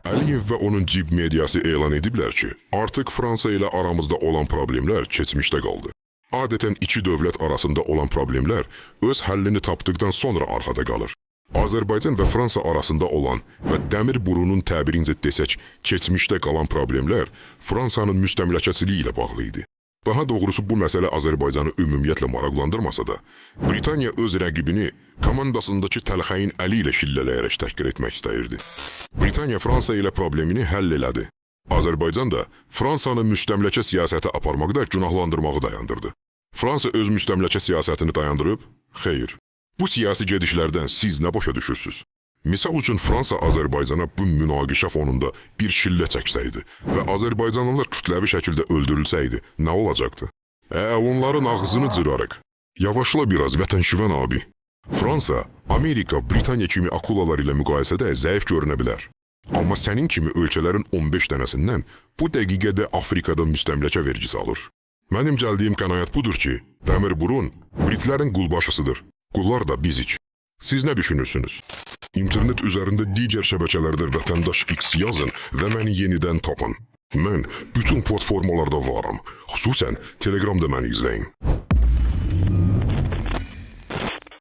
Əliyev və onun cib mediası elan ediblər ki, artıq Fransa ilə aramızda olan problemlər keçmişdə qaldı. Adətən iki dövlət arasında olan problemlər öz həllini tapdıqdan sonra arxada qalır. Azərbaycan və Fransa arasında olan və dəmir burunun təbirincə desək, keçmişdə qalan problemlər Fransanın müstəmləkəçiliyi ilə bağlı idi. Daha doğrusu bu məsələ Azərbaycanı ümumiyyətlə maraqlandırmasa da, Britaniya öz rəqibini komandasındakı Təlxəyin əli ilə şillələyərək təhqir etmək istəyirdi. Britaniya Fransa ilə problemini həll elədi. Azərbaycan da Fransanın müstəmləkə siyasəti aparmaqda günahlandırmağı dayandırdı. Fransa öz müstəmləkə siyasətini dayandırıb? Xeyr. Bu siyasi gedişlərdən siz nə başa düşürsünüz? Misal üçün Fransa Azərbaycana bu münaqişə fonunda bir şillə çəksəydi və Azərbaycanlılar kütləvi şəkildə öldürülsəydi, nə olacaqdı? Onların ağzını cırarıq. Yavaşla biraz vətənşivən abi. Fransa, Amerika, Britaniya kimi akulalar ilə müqayisədə zəif görünə bilər. Amma sənin kimi ölkələrin 15 dənəsindən bu dəqiqədə Afrikada müstəmləkə vergisi alır. Mənim gəldiyim qənaət budur ki, dəmir burun Britlərin qulbaşısıdır. Qullar da bizik. Siz nə düşünürsünüz? İnternet üzərində digər şəbəkələrdə vətəndaş X yazın və məni yenidən tapın. Mən bütün platformalarda varam. Xüsusən Telegramda məni izləyin.